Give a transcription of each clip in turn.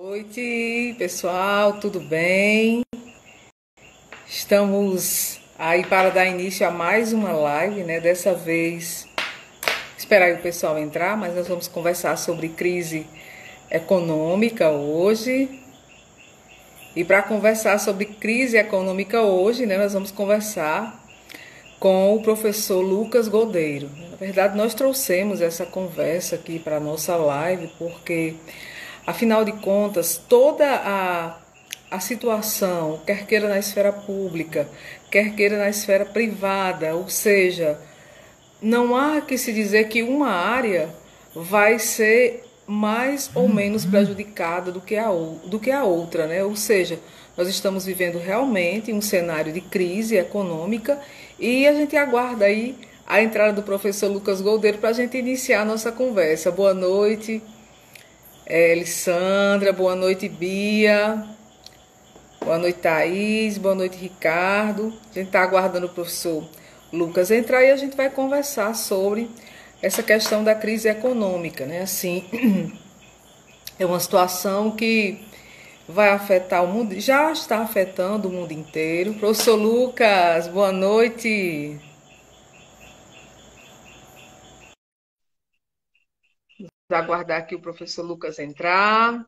Boa noite, pessoal, tudo bem? Estamos aí para dar início a mais uma live, né? Dessa vez, esperar aí o pessoal entrar, mas nós vamos conversar sobre crise econômica hoje. E para conversar sobre crise econômica hoje, né, nós vamos conversar com o professor Lucas Godeiro. Na verdade, nós trouxemos essa conversa aqui para a nossa live porque, afinal de contas, toda a situação, quer queira na esfera pública, quer queira na esfera privada, ou seja, não há que se dizer que uma área vai ser mais ou menos prejudicada do que a outra, né? Ou seja, nós estamos vivendo realmente um cenário de crise econômica e a gente aguarda aí a entrada do professor Lucas Goldeiro para a gente iniciar a nossa conversa. Boa noite, Elissandra, boa noite, Bia, boa noite, Thaís, boa noite, Ricardo. A gente está aguardando o professor Lucas entrar e a gente vai conversar sobre essa questão da crise econômica, né? Assim, é uma situação que vai afetar o mundo, já está afetando o mundo inteiro. Professor Lucas, boa noite. Vamos aguardar aqui o professor Lucas entrar.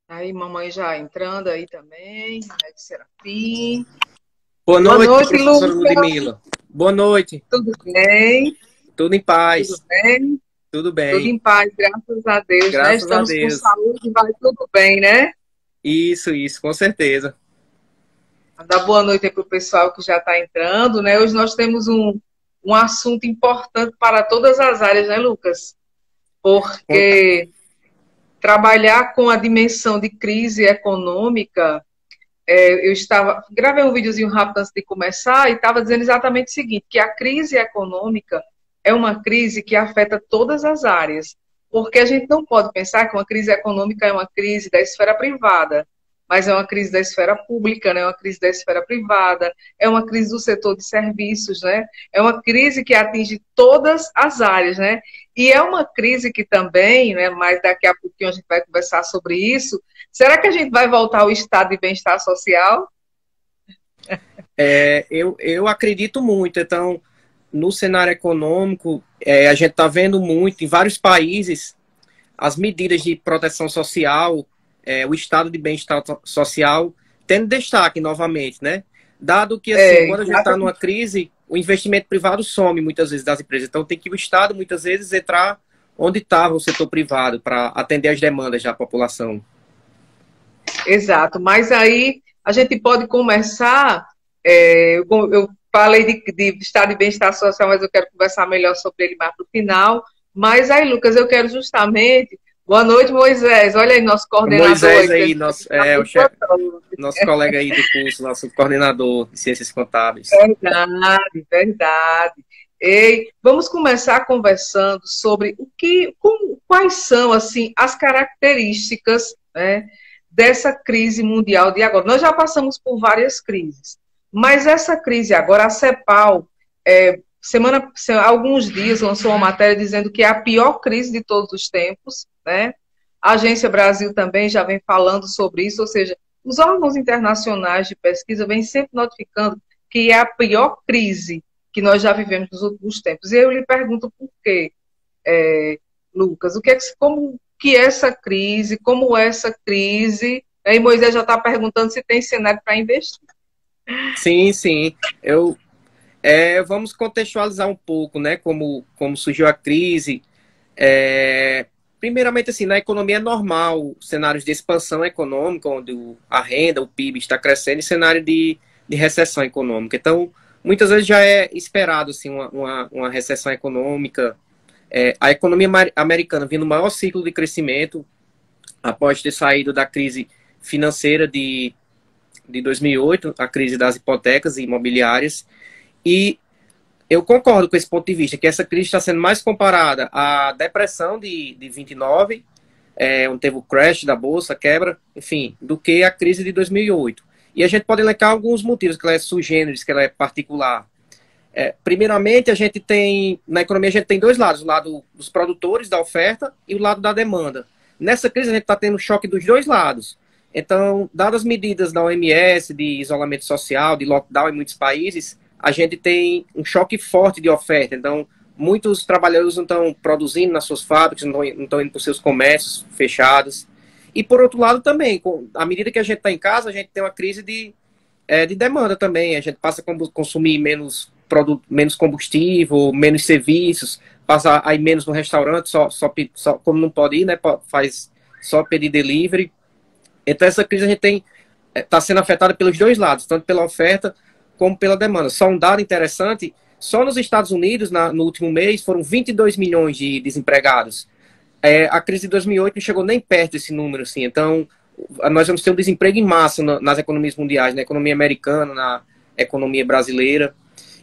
Aí, mamãe já entrando aí também. Serafim. Boa noite, professora Lucas. Ludmila. Boa noite. Tudo bem? Tudo em paz. Tudo bem? Tudo Tudo bem. em paz, graças a Deus, né? Graças a Estamos com Deus. saúde, vai tudo bem, né? Isso, com certeza. Dar boa noite aí para o pessoal que já está entrando, né? Hoje nós temos um assunto importante para todas as áreas, né, Lucas? Porque trabalhar com a dimensão de crise econômica, gravei um videozinho rápido antes de começar e estava dizendo exatamente o seguinte, que a crise econômica é uma crise que afeta todas as áreas, porque a gente não pode pensar que uma crise econômica é uma crise da esfera privada, mas é uma crise da esfera pública, né? É uma crise da esfera privada, é uma crise do setor de serviços, né? É uma crise que atinge todas as áreas, né? E é uma crise que também, né, mas daqui a pouquinho a gente vai conversar sobre isso. Será que a gente vai voltar ao estado de bem-estar social? Eu acredito muito. Então, no cenário econômico, a gente está vendo muito em vários países as medidas de proteção social, o estado de bem-estar social tendo destaque novamente, né? Dado que, assim, quando a gente está numa crise, o investimento privado some muitas vezes das empresas. Então, tem que o Estado, muitas vezes, entrar onde estava o setor privado para atender as demandas da população. Exato, mas aí a gente pode começar. Eu falei de estado de bem-estar social, mas eu quero conversar melhor sobre ele mais para o final. Mas aí, Lucas, eu quero justamente. Boa noite, Moisés. Olha aí, nosso coordenador. Moisés aí, nosso colega aí do curso, nosso coordenador de Ciências Contábeis. Verdade, verdade. Ei, vamos começar conversando sobre quais são assim as características, né, dessa crise mundial de agora. Nós já passamos por várias crises, mas essa crise agora, a CEPAL, há alguns dias lançou uma matéria dizendo que é a pior crise de todos os tempos, né? A Agência Brasil também já vem falando sobre isso, ou seja, os órgãos internacionais de pesquisa vêm sempre notificando que é a pior crise que nós já vivemos nos últimos tempos. E eu lhe pergunto por quê, Lucas, como essa crise, aí Moisés já está perguntando se tem cenário para investir. Sim. Vamos contextualizar um pouco, né, como surgiu a crise. Primeiramente, assim, na economia normal, cenários de expansão econômica, onde a renda, o PIB está crescendo, e cenário de recessão econômica. Então, muitas vezes já é esperado assim, uma recessão econômica. A economia americana vindo no maior ciclo de crescimento, após ter saído da crise financeira de 2008, a crise das hipotecas imobiliárias. E eu concordo com esse ponto de vista, que essa crise está sendo mais comparada à depressão de 29, onde teve o crash da bolsa, quebra, enfim, do que a crise de 2008. E a gente pode elencar alguns motivos, que ela é sui generis, que ela é particular. Primeiramente, na economia a gente tem dois lados, o lado dos produtores da oferta e o lado da demanda. nessa crise a gente está tendo choque dos dois lados. Então, dadas as medidas da OMS, de isolamento social, de lockdown em muitos países, a gente tem um choque forte de oferta. Então, muitos trabalhadores não estão produzindo nas suas fábricas, não estão indo para os seus comércios fechados. E, por outro lado, também, à medida que a gente está em casa, a gente tem uma crise de demanda também. A gente passa a consumir menos produto, menos combustível, menos serviços, passa a ir menos no restaurante, só como não pode ir, né, faz só pedir delivery. Então, essa crise a gente está sendo afetada pelos dois lados, tanto pela oferta como pela demanda. Só um dado interessante, só nos Estados Unidos, no último mês, foram 22 milhões de desempregados. A crise de 2008 não chegou nem perto desse número, assim. Então, nós vamos ter um desemprego em massa nas economias mundiais, na economia americana, na economia brasileira.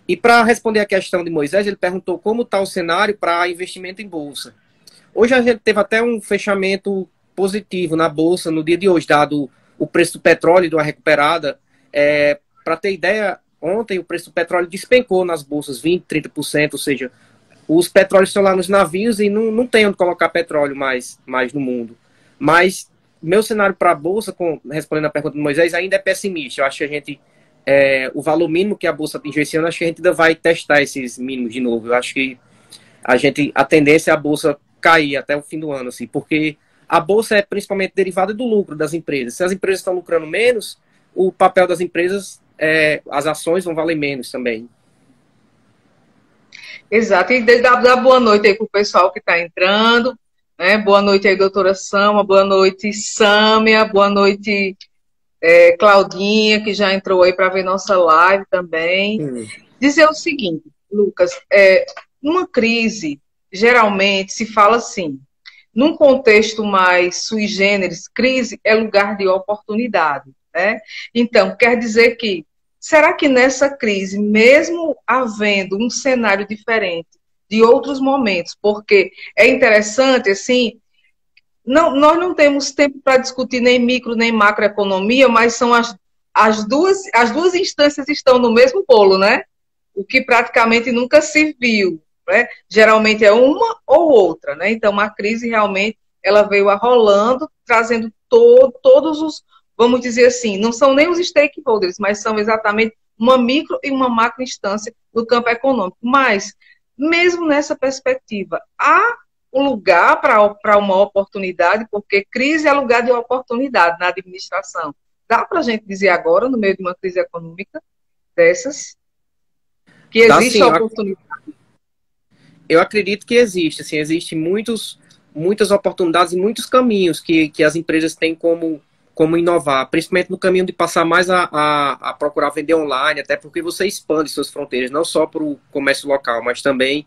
E para responder a questão de Moisés, ele perguntou como está o cenário para investimento em bolsa. Hoje a gente teve até um fechamento positivo na bolsa no dia de hoje, dado o preço do petróleo, de uma recuperada. Para ter ideia, ontem o preço do petróleo despencou nas bolsas 20%, 30%, ou seja, os petróleos estão lá nos navios e não tem onde colocar petróleo mais no mundo. Mas meu cenário para a bolsa, respondendo a pergunta do Moisés, ainda é pessimista. Eu acho que a gente, o valor mínimo que a bolsa atingiu esse ano, acho que a gente ainda vai testar esses mínimos de novo. Eu acho que a tendência é a bolsa cair até o fim do ano, assim, porque a bolsa é principalmente derivada do lucro das empresas. Se as empresas estão lucrando menos, o papel das empresas, as ações vão valer menos também. Exato, e dar boa noite aí para o pessoal que está entrando, né? Boa noite aí, doutora Sama, boa noite, Sâmia, boa noite, Claudinha, que já entrou aí para ver nossa live também. Dizer o seguinte, Lucas, numa crise, geralmente se fala assim, num contexto mais sui generis, crise é lugar de oportunidade, né? Então, quer dizer que, será que nessa crise, mesmo havendo um cenário diferente de outros momentos, porque é interessante, assim, nós não temos tempo para discutir nem micro nem macroeconomia, mas são as duas instâncias estão no mesmo bolo, né? O que praticamente nunca se viu, né? Geralmente é uma ou outra, né? Então, a crise realmente ela veio arrolando, trazendo todos os, vamos dizer assim, não são nem os stakeholders, mas são exatamente uma micro e uma macro instância no campo econômico. Mas, mesmo nessa perspectiva, há um lugar para uma oportunidade, porque crise é lugar de oportunidade na administração. Dá para a gente dizer agora, no meio de uma crise econômica dessas, que existe a oportunidade? Eu acredito que existe. Assim, existem muitas oportunidades e muitos caminhos que as empresas têm como inovar, principalmente no caminho de passar mais a procurar vender online, até porque você expande suas fronteiras, não só para o comércio local, mas também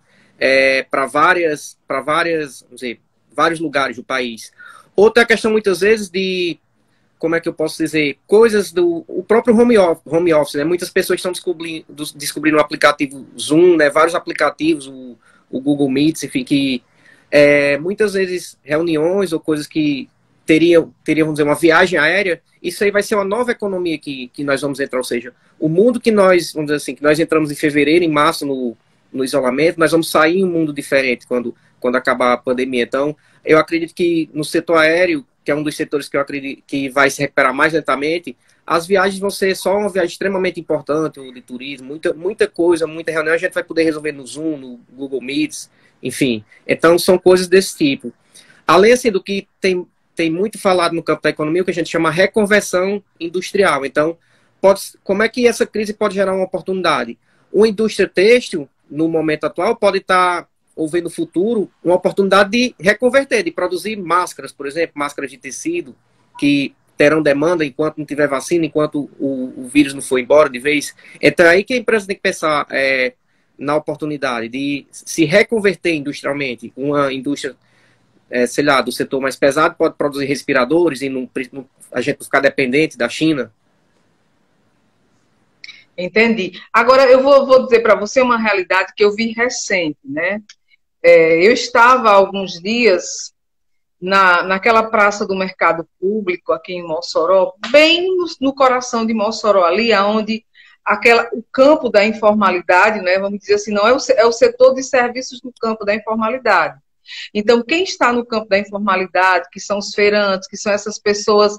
para vamos dizer, vários lugares do país. Outra questão, muitas vezes, de, como é que eu posso dizer, coisas o próprio home office, né? Muitas pessoas estão descobrindo o aplicativo Zoom, né? Vários aplicativos, o Google Meets, enfim, que muitas vezes reuniões ou coisas que teria, vamos dizer, uma viagem aérea, isso aí vai ser uma nova economia que nós vamos entrar, ou seja, o mundo que nós, vamos dizer assim, que nós entramos em fevereiro, em março, no isolamento, nós vamos sair em um mundo diferente quando acabar a pandemia. Então, eu acredito que no setor aéreo, que é um dos setores que eu acredito que vai se recuperar mais lentamente, as viagens vão ser só uma viagem extremamente importante, de turismo, muita coisa, muita reunião, a gente vai poder resolver no Zoom, no Google Meets, enfim. Então, são coisas desse tipo. Além, assim, do que tem muito falado no campo da economia, o que a gente chama reconversão industrial. Então, como é que essa crise pode gerar uma oportunidade? Uma indústria têxtil, no momento atual, pode estar, ou ver no futuro, uma oportunidade de reconverter, de produzir máscaras, por exemplo, máscaras de tecido, que terão demanda enquanto não tiver vacina, enquanto o vírus não for embora de vez. Então, é aí que a empresa tem que pensar na oportunidade de se reconverter industrialmente. Uma indústria, sei lá, do setor mais pesado pode produzir respiradores e a gente não ficar dependente da China. Entendi. Agora, eu vou dizer para você uma realidade que eu vi recente, né? Eu estava há alguns dias naquela praça do mercado público aqui em Mossoró, bem no coração de Mossoró, ali onde o campo da informalidade, né? Vamos dizer assim, não é o setor de serviços no campo da informalidade. Então, quem está no campo da informalidade, que são os feirantes, que são essas pessoas,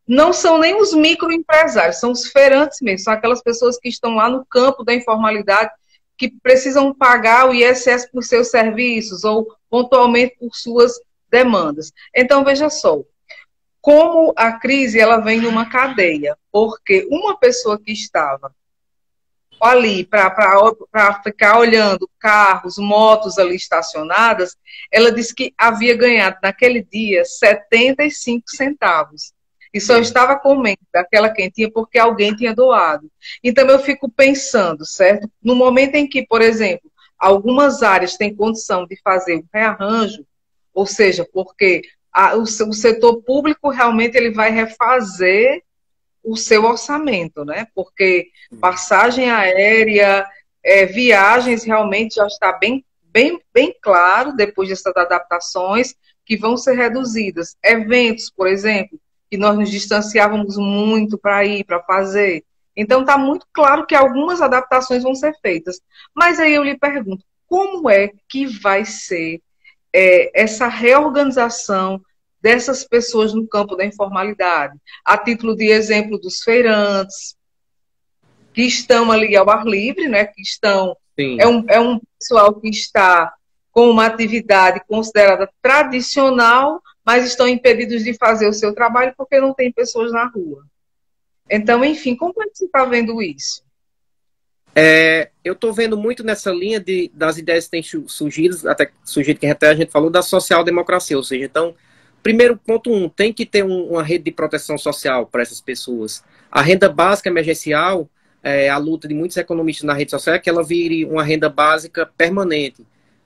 não são nem os microempresários, são os feirantes mesmo, são aquelas pessoas que estão lá no campo da informalidade, que precisam pagar o ISS por seus serviços ou pontualmente por suas demandas. Então, veja só, como a crise ela vem numa cadeia, porque uma pessoa que estava ali para ficar olhando carros, motos ali estacionadas, ela disse que havia ganhado naquele dia 75 centavos. E só estava comendo aquela quentinha porque alguém tinha doado. Então eu fico pensando, certo? No momento em que, por exemplo, algumas áreas têm condição de fazer um rearranjo, ou seja, porque o setor público realmente ele vai refazer o seu orçamento, né? Porque passagem aérea, viagens realmente já está bem claro, depois dessas adaptações, que vão ser reduzidas. Eventos, por exemplo, que nós nos distanciávamos muito para ir, para fazer. Então está muito claro que algumas adaptações vão ser feitas. Mas aí eu lhe pergunto, como é que vai ser essa reorganização dessas pessoas no campo da informalidade? A título de exemplo dos feirantes, que estão ali ao ar livre, né? Que estão. É um pessoal que está com uma atividade considerada tradicional, mas estão impedidos de fazer o seu trabalho porque não tem pessoas na rua. Então, enfim, como é que você está vendo isso? Eu estou vendo muito nessa linha das ideias que têm surgido que até a gente falou da social-democracia, ou seja, então, primeiro ponto tem que ter uma rede de proteção social para essas pessoas. A renda básica emergencial, a luta de muitos economistas na rede social é que ela vire uma renda básica permanente,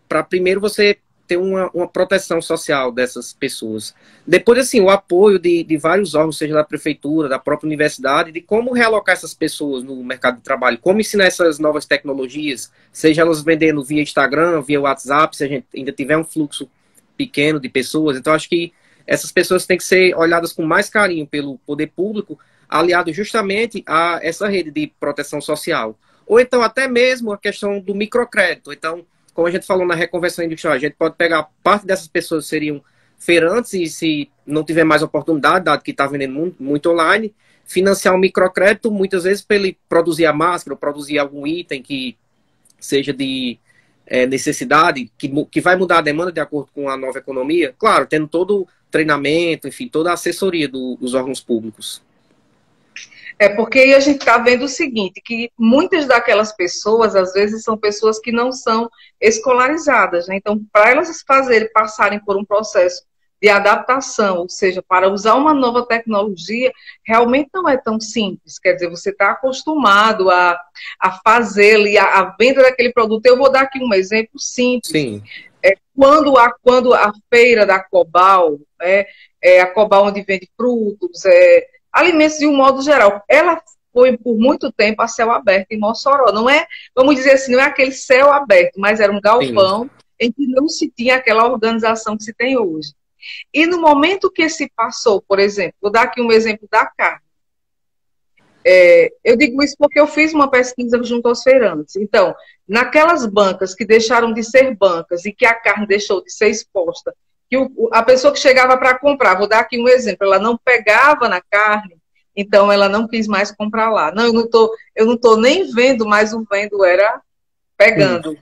para primeiro você ter uma proteção social dessas pessoas. Depois, assim, o apoio de vários órgãos, seja da prefeitura, da própria universidade, de como realocar essas pessoas no mercado de trabalho, como ensinar essas novas tecnologias, seja elas vendendo via Instagram, via WhatsApp, se a gente ainda tiver um fluxo pequeno de pessoas. Então, acho que essas pessoas têm que ser olhadas com mais carinho pelo poder público, aliado justamente a essa rede de proteção social. Ou então, até mesmo a questão do microcrédito. Então, como a gente falou na reconversão industrial, a gente pode pegar parte dessas pessoas que seriam feirantes e se não tiver mais oportunidade, dado que está vendendo muito online, financiar um microcrédito, muitas vezes para ele produzir a máscara ou produzir algum item que seja de necessidade, que vai mudar a demanda de acordo com a nova economia, claro, tendo todo o treinamento, enfim, toda a assessoria dos órgãos públicos. Porque aí a gente está vendo o seguinte, que muitas daquelas pessoas, às vezes, são pessoas que não são escolarizadas, né? Então, para elas passarem por um processo de adaptação, ou seja, para usar uma nova tecnologia, realmente não é tão simples. Quer dizer, você está acostumado a fazer a venda daquele produto. Eu vou dar aqui um exemplo simples. Sim. Quando a feira da Cobal, a Cobal onde vende frutos, alimentos de um modo geral, ela foi por muito tempo a céu aberto em Mossoró. Não é, vamos dizer assim, não é aquele céu aberto, mas era um galpão. Sim. Em que não se tinha aquela organização que se tem hoje. E no momento que se passou, por exemplo, vou dar aqui um exemplo da carne. Eu digo isso porque eu fiz uma pesquisa junto aos feirantes. Então, naquelas bancas que deixaram de ser bancas e que a carne deixou de ser exposta, que a pessoa que chegava para comprar, vou dar aqui um exemplo, ela não pegava na carne, então ela não quis mais comprar lá. Não, eu não tô nem vendo, mas o vendo era pegando.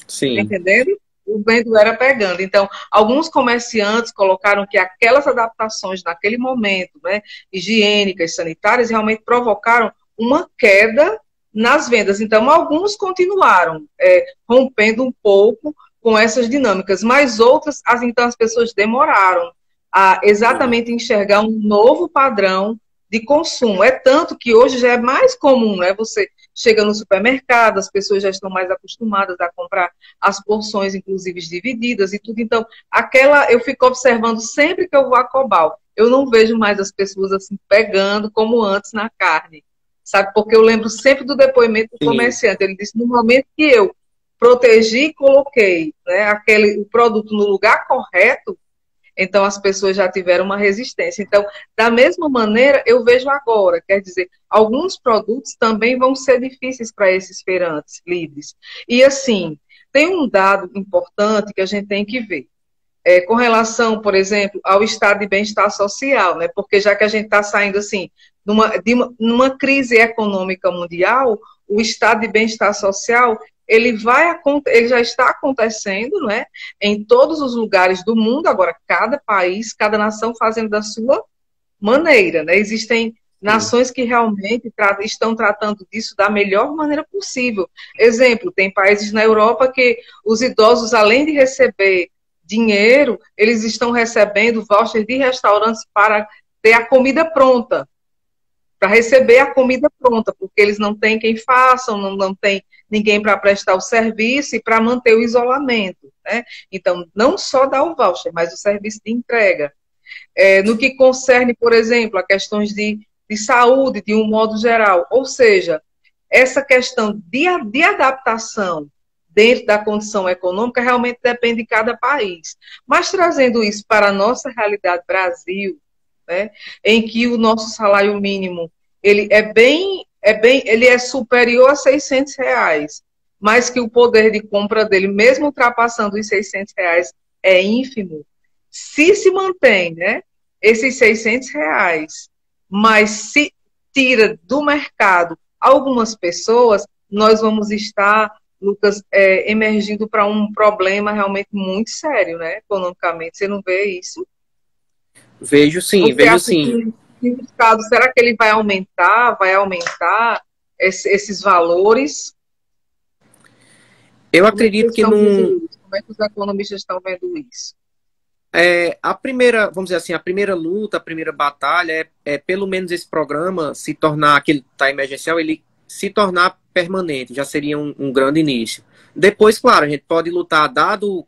Sim. Tá entendendo? O vendo era pegando. Então, alguns comerciantes colocaram que aquelas adaptações naquele momento, né, higiênicas, sanitárias, realmente provocaram uma queda nas vendas. Então, alguns continuaram rompendo um pouco com essas dinâmicas, mas outras, então as pessoas demoraram a exatamente enxergar um novo padrão de consumo. É tanto que hoje já é mais comum, né? Você chega no supermercado, as pessoas já estão mais acostumadas a comprar as porções, inclusive divididas e tudo. Então, eu fico observando sempre que eu vou a Cobal, eu não vejo mais as pessoas assim pegando como antes na carne, sabe? Porque eu lembro sempre do depoimento do comerciante. Ele disse, no momento que eu protegi e coloquei, né, o produto no lugar correto, então as pessoas já tiveram uma resistência. Então, da mesma maneira, eu vejo agora, quer dizer, alguns produtos também vão ser difíceis para esses feirantes livres. E assim, tem um dado importante que a gente tem que ver. com relação, por exemplo, ao estado de bem-estar social, né? Porque já que a gente está saindo assim numa crise econômica mundial, o estado de bem-estar social ele já está acontecendo, né? Em todos os lugares do mundo. Agora, cada país, cada nação fazendo da sua maneira, né? Existem nações que realmente estão tratando disso da melhor maneira possível. Exemplo, tem países na Europa que os idosos, além de receber dinheiro, eles estão recebendo vouchers de restaurantes para ter a comida pronta, para receber a comida pronta, porque eles não têm quem faça, não tem ninguém para prestar o serviço e para manter o isolamento, né? Então, não só dar o voucher, mas o serviço de entrega. No que concerne, por exemplo, a questões de saúde, de um modo geral. Ou seja, essa questão de adaptação dentro da condição econômica realmente depende de cada país. Mas trazendo isso para a nossa realidade Brasil, né, em que o nosso salário mínimo ele ele é superior a R$ 600, mas que o poder de compra dele, mesmo ultrapassando os R$ 600, é ínfimo. Se mantém, né, esses R$ 600, mas se tira do mercado algumas pessoas, nós vamos estar, Lucas, emergindo para um problema realmente muito sério, né, economicamente. Você não vê isso? Vejo sim, Você vejo acha sim. que o Estado, será que ele vai aumentar esses valores? Eu Como é que acredito vocês que estão não. vendo isso? Como é que os economistas estão vendo isso? A primeira, vamos dizer assim, a primeira luta, a primeira batalha é pelo menos esse programa se tornar, aquele tá emergencial, ele se tornar permanente, já seria um grande início. Depois, claro, a gente pode lutar, dado.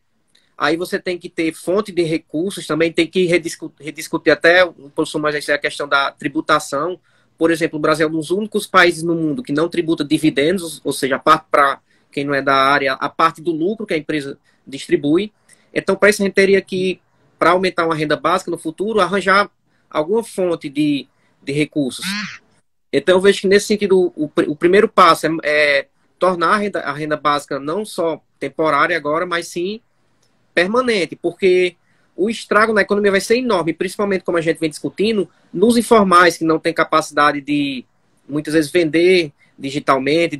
Aí você tem que ter fonte de recursos, também tem que rediscutir até um pouco mais a questão da tributação. Por exemplo, o Brasil é um dos únicos países no mundo que não tributa dividendos, ou seja, a parte para quem não é da área, a parte do lucro que a empresa distribui. Então, para isso, a gente teria que, para aumentar uma renda básica no futuro, arranjar alguma fonte de recursos. Então, eu vejo que, nesse sentido, o primeiro passo é tornar a renda básica não só temporária agora, mas sim permanente, porque o estrago na economia vai ser enorme, principalmente como a gente vem discutindo, nos informais que não têm capacidade de, muitas vezes, vender digitalmente,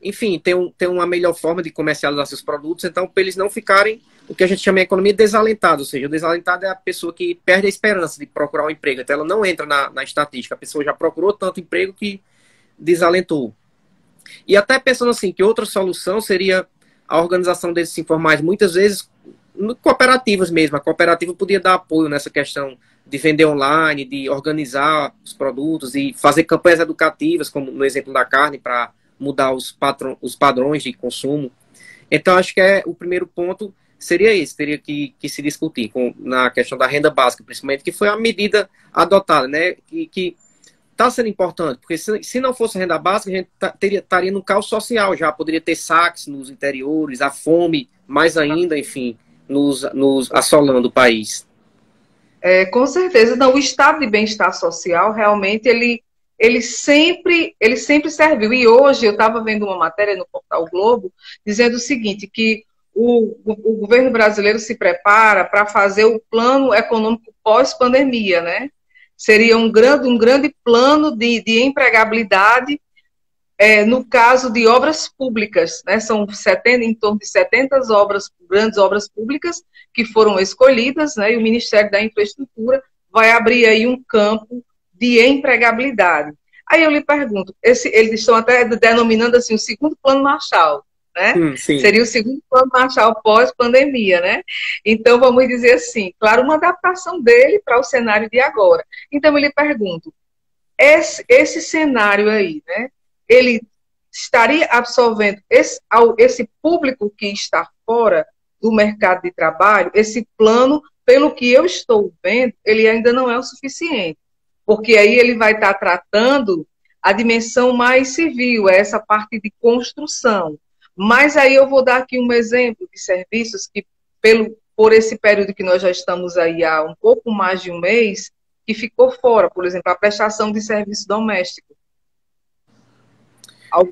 enfim, ter uma melhor forma de comercializar seus produtos, então, para eles não ficarem o que a gente chama de economia desalentada, ou seja, o desalentado é a pessoa que perde a esperança de procurar um emprego, então ela não entra na estatística, a pessoa já procurou tanto emprego que desalentou. E até pensando assim, que outra solução seria a organização desses informais, muitas vezes cooperativas mesmo. A cooperativa podia dar apoio nessa questão de vender online, de organizar os produtos e fazer campanhas educativas, como no exemplo da carne, para mudar os padrões de consumo. Então, acho que o primeiro ponto seria esse, teria que se discutir na questão da renda básica, principalmente, que foi a medida adotada, né, que está sendo importante, porque se não fosse renda básica, a gente estaria no caos social já, poderia ter saques nos interiores, a fome, mais ainda, enfim, nos assolando o país. Com certeza. Não, o estado de bem-estar social, realmente, ele sempre serviu. E hoje eu estava vendo uma matéria no Portal Globo dizendo o seguinte, que o governo brasileiro se prepara para fazer o plano econômico pós-pandemia, né? Seria um grande plano de empregabilidade no caso de obras públicas, né? São em torno de 70 grandes obras públicas que foram escolhidas, né? E o Ministério da Infraestrutura vai abrir aí um campo de empregabilidade. Aí eu lhe pergunto, eles estão até denominando assim o segundo plano Marshall, né? Sim. Seria o segundo plano Marshall pós-pandemia, né? Então vamos dizer assim, claro, uma adaptação dele para o cenário de agora. Então eu lhe pergunto, esse cenário aí, né? Ele estaria absorvendo esse público que está fora do mercado de trabalho, esse plano, pelo que eu estou vendo, ele ainda não é o suficiente, porque aí ele vai estar tratando a dimensão mais civil, essa parte de construção. Mas aí eu vou dar aqui um exemplo de serviços que, por esse período que nós já estamos aí há um pouco mais de um mês, que ficou fora, por exemplo, a prestação de serviço doméstico.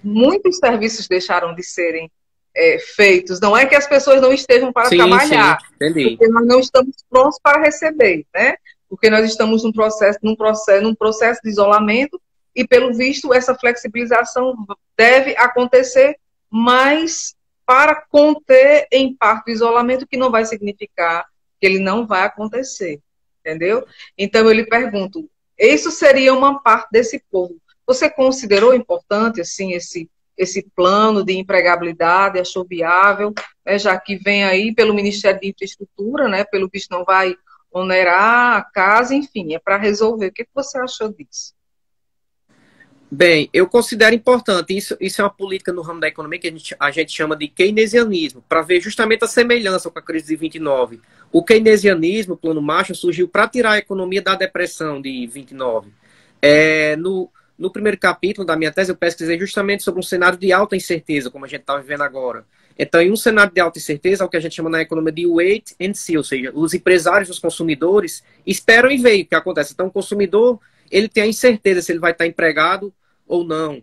Muitos serviços deixaram de serem feitos. Não é que as pessoas não estejam para Sim, sim, trabalhar, entendi. porque nós não estamos prontos para receber, né? Porque nós estamos num processo de isolamento e, pelo visto, essa flexibilização deve acontecer, mas para conter, em parte, o isolamento, que não vai significar que ele não vai acontecer, entendeu? Então, eu lhe pergunto, isso seria uma parte desse povo. Você considerou importante, assim, esse plano de empregabilidade, achou viável, né, já que vem aí pelo Ministério de Infraestrutura, né, pelo visto não vai onerar a casa, enfim, é para resolver. O que você achou disso? Bem, eu considero importante, isso é uma política no ramo da economia que a gente chama de keynesianismo, para ver justamente a semelhança com a crise de 29. O keynesianismo, o plano Marshall, surgiu para tirar a economia da depressão de 29. No primeiro capítulo da minha tese, eu pesquisei justamente sobre um cenário de alta incerteza, como a gente está vivendo agora. Então, em um cenário de alta incerteza, é o que a gente chama na economia de wait and see, ou seja, os empresários, os consumidores, esperam e veem o que acontece. Então, o consumidor, ele tem a incerteza se ele vai estar empregado ou não.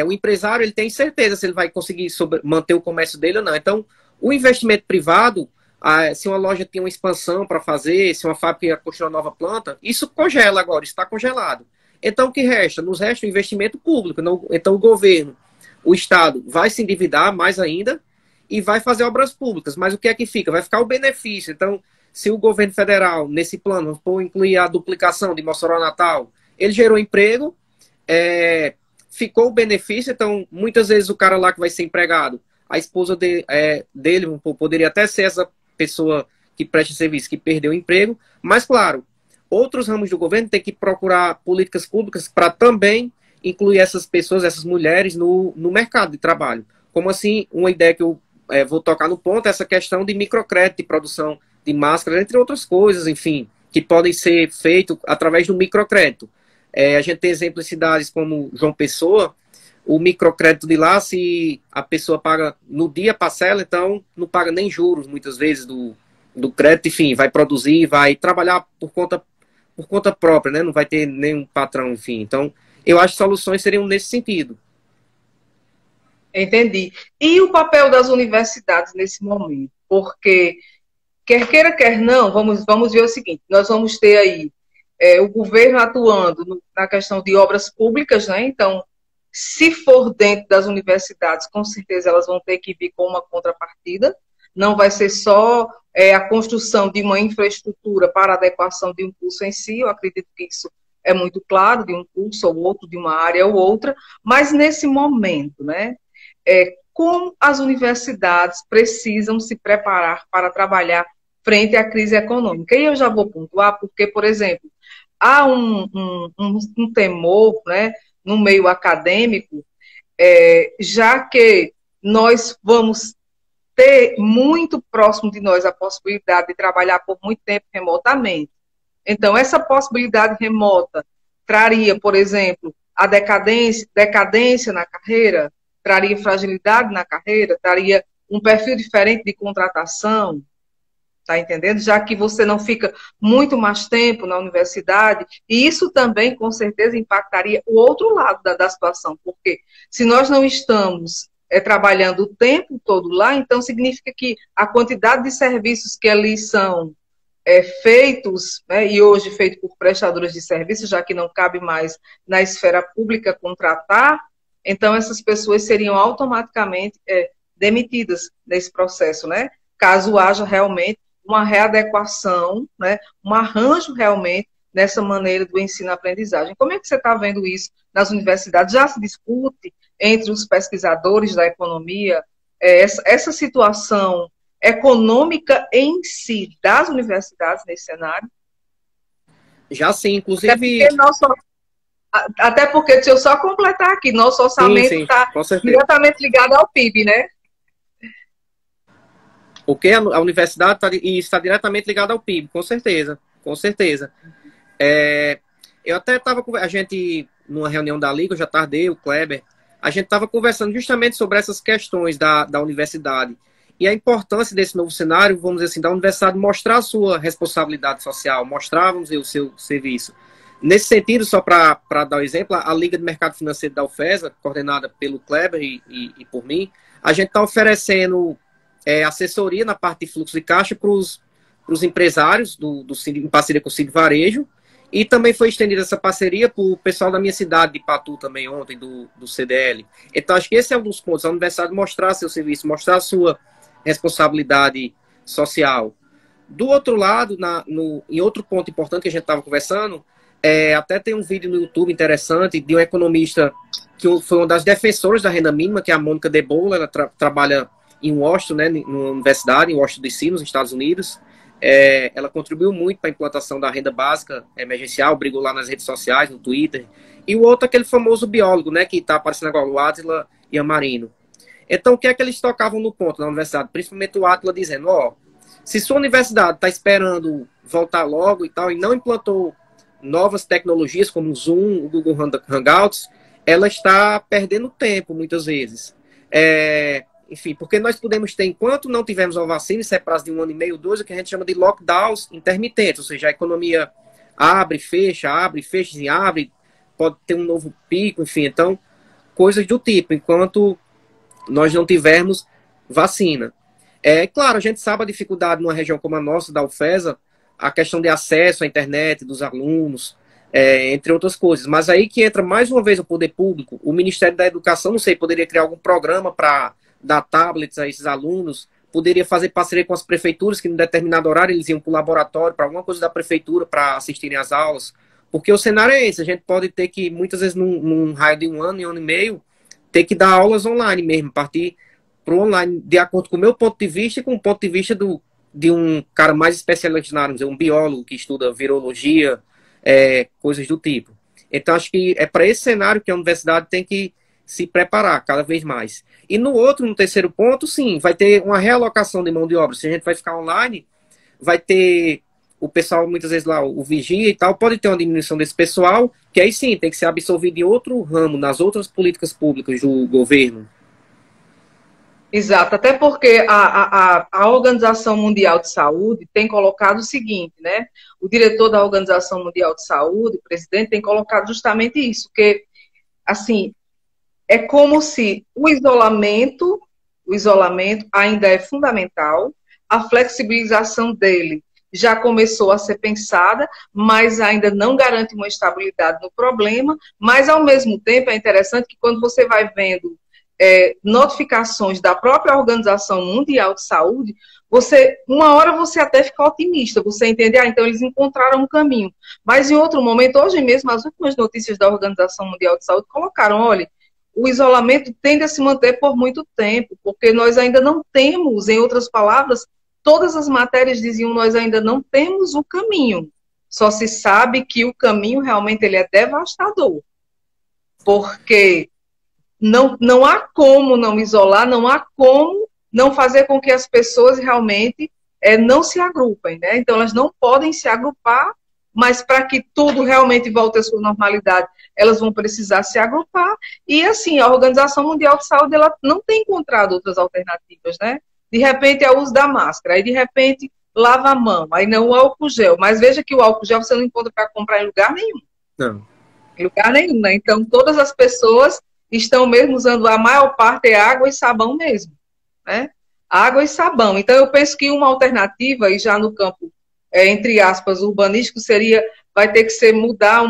O empresário, ele tem certeza se ele vai conseguir manter o comércio dele ou não. Então, o investimento privado, se uma loja tem uma expansão para fazer, se uma fábrica construir uma nova planta, isso congela agora, está congelado. Então, o que resta? Nos resta o investimento público. Então, o governo, o Estado, vai se endividar mais ainda e vai fazer obras públicas. Mas o que é que fica? Vai ficar o benefício. Então, se o governo federal, nesse plano, for incluir a duplicação de Mossoró a Natal, ele gerou emprego, ficou o benefício. Então, muitas vezes o cara lá que vai ser empregado, a esposa dele poderia até ser essa pessoa que presta serviço, que perdeu o emprego. Mas, claro, outros ramos do governo têm que procurar políticas públicas para também incluir essas pessoas, essas mulheres, no mercado de trabalho. Como assim, uma ideia que eu vou tocar no ponto é essa questão de microcrédito, de produção de máscaras, entre outras coisas, enfim, que podem ser feitas através do microcrédito. A gente tem exemplos em cidades como João Pessoa, o microcrédito de lá, se a pessoa paga no dia parcela, então não paga nem juros, muitas vezes, do crédito, enfim, vai produzir, vai trabalhar por conta própria, né? Não vai ter nenhum patrão, enfim. Então, eu acho que soluções seriam nesse sentido. Entendi. E o papel das universidades nesse momento? Porque, quer queira, quer não, vamos ver o seguinte, nós vamos ter aí o governo atuando na questão de obras públicas, né? Então, se for dentro das universidades, com certeza elas vão ter que vir com uma contrapartida, não vai ser só a construção de uma infraestrutura para adequação de um curso em si, eu acredito que isso é muito claro, de um curso ou outro, de uma área ou outra, mas nesse momento, né, como as universidades precisam se preparar para trabalhar frente à crise econômica. E eu já vou pontuar, porque, por exemplo, há um temor, né, no meio acadêmico, já que nós vamos ter muito próximo de nós a possibilidade de trabalhar por muito tempo remotamente. Então, essa possibilidade remota traria, por exemplo, a decadência na carreira, traria fragilidade na carreira, traria um perfil diferente de contratação, tá entendendo? Já que você não fica muito mais tempo na universidade, e isso também, com certeza, impactaria o outro lado da situação, porque se nós não estamos trabalhando o tempo todo lá, então significa que a quantidade de serviços que ali são feitos, né, e hoje feito por prestadores de serviços, já que não cabe mais na esfera pública contratar, então essas pessoas seriam automaticamente demitidas nesse processo, né? Caso haja realmente uma readequação, né, um arranjo realmente nessa maneira do ensino-aprendizagem. Como é que você está vendo isso nas universidades? Já se discute entre os pesquisadores da economia essa situação econômica em si das universidades nesse cenário? Já sim, inclusive... Até porque, deixa eu só completar aqui, nosso orçamento está diretamente ligado ao PIB, né? Porque a universidade está diretamente ligada ao PIB, com certeza, com certeza. Eu até estava com a gente, numa reunião da Liga, o Jatardê, o Kleber, a gente estava conversando justamente sobre essas questões da universidade e a importância desse novo cenário, vamos dizer assim, da universidade mostrar a sua responsabilidade social, mostrar, vamos dizer, o seu serviço. Nesse sentido, só para dar o exemplo, a Liga de Mercado Financeiro da UFESA, coordenada pelo Kleber e por mim, A gente está oferecendo assessoria na parte de fluxo de caixa para os empresários em parceria com o Cid Varejo, e também foi estendida essa parceria para o pessoal da minha cidade, de Patu, também ontem, do CDL. Então, acho que esse é um dos pontos, a universidade mostrar seu serviço, mostrar a sua responsabilidade social. Do outro lado, em outro ponto importante que a gente estava conversando, até tem um vídeo no YouTube interessante de um economista que foi uma das defensoras da renda mínima, que é a Mônica De Bola. Ela trabalha em Washington, né, numa universidade, em Washington DC, nos Estados Unidos. Ela contribuiu muito para a implantação da renda básica emergencial, brigou lá nas redes sociais, no Twitter. E o outro, aquele famoso biólogo, né, que está aparecendo agora, o Átila Yamarino. Então, o que é que eles tocavam no ponto na universidade? Principalmente o Átila dizendo, se sua universidade está esperando voltar logo e tal, e não implantou novas tecnologias como o Zoom, o Google Hangouts, ela está perdendo tempo, muitas vezes. Enfim, porque nós podemos ter, enquanto não tivermos a vacina, isso é prazo de 1 ano e meio, 2, o que a gente chama de lockdowns intermitentes, ou seja, a economia abre, fecha e abre, pode ter um novo pico, enfim, então, coisas do tipo, enquanto nós não tivermos vacina. Claro, a gente sabe a dificuldade numa região como a nossa, da UFESA, a questão de acesso à internet dos alunos, entre outras coisas. Mas aí que entra mais uma vez o poder público, o Ministério da Educação, não sei, poderia criar algum programa para dar tablets a esses alunos, poderia fazer parceria com as prefeituras, que em determinado horário eles iam para o laboratório, para alguma coisa da prefeitura, para assistirem às aulas. Porque o cenário é esse, a gente pode ter que, muitas vezes, num raio de 1 ano e 1 ano e meio, ter que dar aulas online mesmo, partir para o online, de acordo com o meu ponto de vista e com o ponto de vista de um cara mais especialista na área, um biólogo que estuda virologia, coisas do tipo. Então, acho que é para esse cenário que a universidade tem que se preparar cada vez mais. E no terceiro ponto, sim, vai ter uma realocação de mão de obra. Se a gente vai ficar online, vai ter o pessoal, muitas vezes lá, o vigia e tal, pode ter uma diminuição desse pessoal, que aí sim, tem que ser absorvido em outro ramo, nas outras políticas públicas do governo. Exato, até porque a Organização Mundial de Saúde tem colocado o seguinte, né? O diretor da Organização Mundial de Saúde, o presidente, tem colocado justamente isso, que, assim, é como se o isolamento ainda é fundamental, a flexibilização dele já começou a ser pensada, mas ainda não garante uma estabilidade no problema, mas, ao mesmo tempo, é interessante que quando você vai vendo notificações da própria Organização Mundial de Saúde, uma hora você até fica otimista, você entende, então eles encontraram um caminho. Mas em outro momento, hoje mesmo, as últimas notícias da Organização Mundial de Saúde colocaram, olha, o isolamento tende a se manter por muito tempo, porque nós ainda não temos, em outras palavras, todas as matérias diziam, nós ainda não temos o caminho. Só se sabe que o caminho realmente ele é devastador. Porque não há como não isolar, não há como não fazer com que as pessoas realmente não se agrupem, né? Então, elas não podem se agrupar, mas para que tudo realmente volte à sua normalidade, elas vão precisar se agrupar. E, assim, a Organização Mundial de Saúde ela não tem encontrado outras alternativas, né? De repente, é o uso da máscara, aí, de repente, lava a mão, aí não o álcool gel. Mas veja que o álcool gel você não encontra para comprar em lugar nenhum. Não. Em lugar nenhum, né? Então, todas as pessoas estão mesmo usando, a maior parte é água e sabão mesmo, né? Água e sabão. Então, eu penso que uma alternativa, e já no campo, entre aspas, urbanístico, vai ter que ser mudar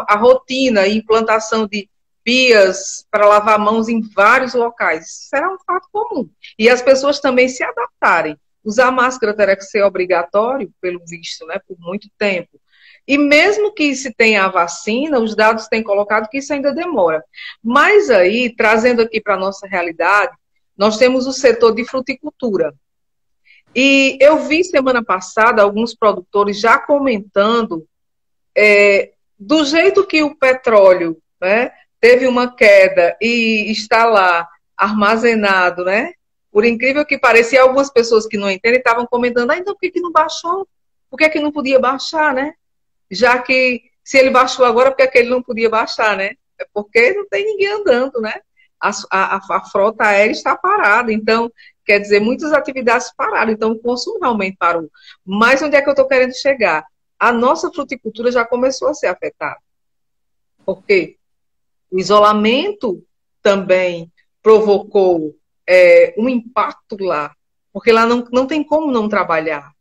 a rotina e implantação de pias para lavar mãos em vários locais. Isso será um fato comum. E as pessoas também se adaptarem. Usar máscara terá que ser obrigatório, pelo visto, né, por muito tempo. E mesmo que se tenha a vacina, os dados têm colocado que isso ainda demora. Mas aí, trazendo aqui para a nossa realidade, nós temos o setor de fruticultura. E eu vi semana passada alguns produtores já comentando do jeito que o petróleo, né, teve uma queda e está lá armazenado, né? Por incrível que pareça, algumas pessoas que não entendem estavam comentando, então por que não baixou? Por que não podia baixar, né? Já que se ele baixou agora, por que ele não podia baixar, né? É porque não tem ninguém andando, né? A frota aérea está parada, então, quer dizer, muitas atividades pararam, então o consumo realmente parou. Mas onde é que eu estou querendo chegar? A nossa fruticultura já começou a ser afetada. Por quê? O isolamento também provocou um impacto lá, porque lá não tem como não trabalhar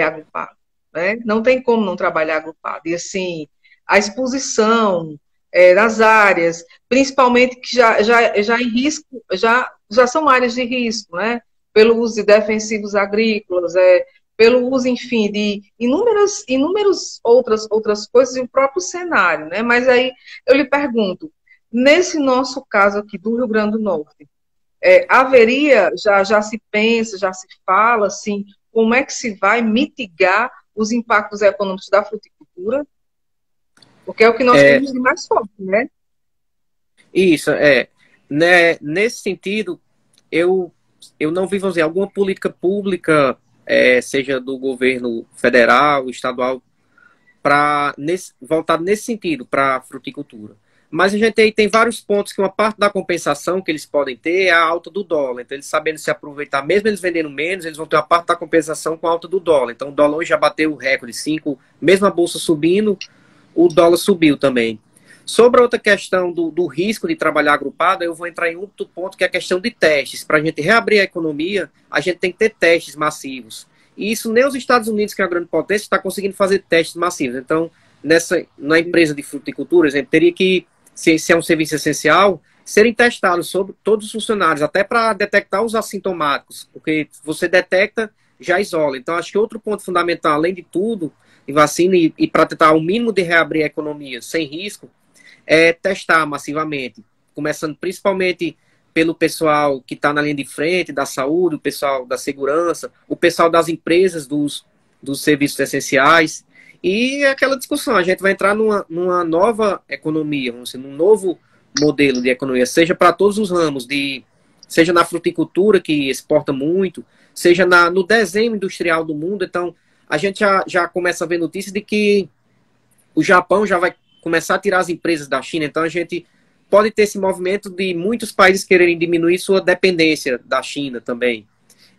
agrupado, né? Não tem como não trabalhar agrupado. E assim, a exposição das áreas, principalmente que já em risco, já são áreas de risco, né? Pelo uso de defensivos agrícolas, pelo uso, enfim, de inúmeras outras coisas e o próprio cenário, né? Mas aí eu lhe pergunto, nesse nosso caso aqui do Rio Grande do Norte, haveria, já se pensa, já se fala, assim, como é que se vai mitigar os impactos econômicos da fruticultura? Porque é o que nós temos de mais forte, né? Isso, né, nesse sentido, eu não vi, vamos dizer, alguma política pública, seja do governo federal, estadual, voltado nesse sentido para a fruticultura. Mas a gente tem vários pontos que uma parte da compensação que eles podem ter é a alta do dólar. Então, eles sabendo se aproveitar, mesmo eles vendendo menos, eles vão ter uma parte da compensação com a alta do dólar. Então, o dólar hoje já bateu o recorde 5, mesmo a bolsa subindo, o dólar subiu também. Sobre a outra questão do risco de trabalhar agrupado, eu vou entrar em outro ponto, que é a questão de testes. Para a gente reabrir a economia, a gente tem que ter testes massivos. E isso nem os Estados Unidos, que é a grande potência, está conseguindo fazer testes massivos. Então, na empresa de fruticultura, exemplo, teria que, se é um serviço essencial, serem testados sobre todos os funcionários, até para detectar os assintomáticos, porque você detecta, já isola. Então, acho que outro ponto fundamental, além de tudo, de vacina e para tentar o mínimo de reabrir a economia sem risco, é testar massivamente, começando principalmente pelo pessoal que está na linha de frente da saúde, o pessoal da segurança, o pessoal das empresas dos serviços essenciais, e aquela discussão, a gente vai entrar numa nova economia, vamos dizer, num novo modelo de economia, seja para todos os ramos, seja na fruticultura, que exporta muito, seja no desenho industrial do mundo. Então a gente já começa a ver notícias de que o Japão já vai começar a tirar as empresas da China. Então a gente pode ter esse movimento de muitos países quererem diminuir sua dependência da China também.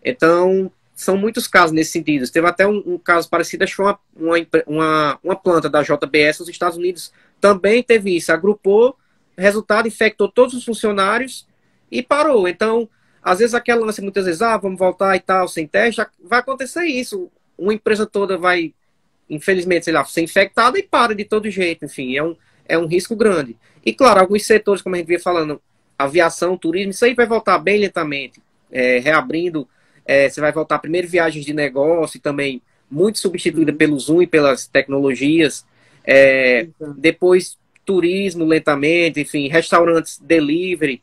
Então, são muitos casos nesse sentido. Teve até um caso parecido, acho que foi uma planta da JBS nos Estados Unidos, também teve isso, agrupou, resultado, infectou todos os funcionários e parou. Então, às vezes aquela lance, muitas vezes, vamos voltar e tal, sem teste, vai acontecer isso. Uma empresa toda vai, infelizmente, sei lá, ser infectada e para de todo jeito. Enfim, é um risco grande. E, claro, alguns setores, como a gente vinha falando, aviação, turismo, isso aí vai voltar bem lentamente, reabrindo. Você vai voltar primeiro viagens de negócio, também muito substituída pelo Zoom e pelas tecnologias. Depois, turismo lentamente, enfim, restaurantes, delivery.